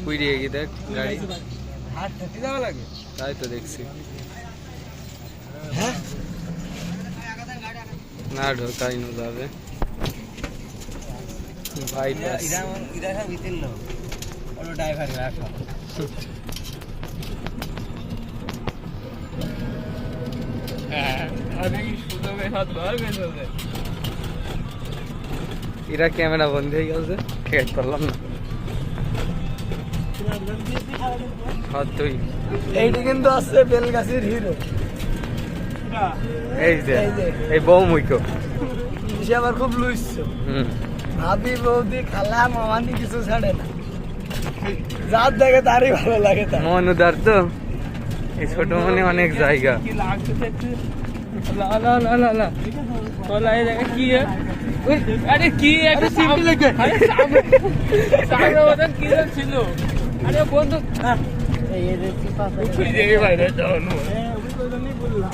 পুড়িয়ে গিয়ে দেখ গাড়ি তাই তো দেখছি না ঢোকাই না যাবে বাইপাস এরা ক্যামেরা বন্ধ হয়ে গেছে ঠিক করলাম না তুই এইটা কিন্তু আছে বেলগাছির হিরো এই যে এই বউ মুইকো সে আবার খুব লুইস ভাবি বৌদি খালা মামানি কিছু ছাড়ে না যার দেখে তারই ভালো লাগে মন উদার তো এই ছোট মনে অনেক জায়গা अरे की একটা সামনে কি ছিল আরে বন্ধু এই যে পাশে তুই দেখে বাইরে যাও না ওই তো বললাম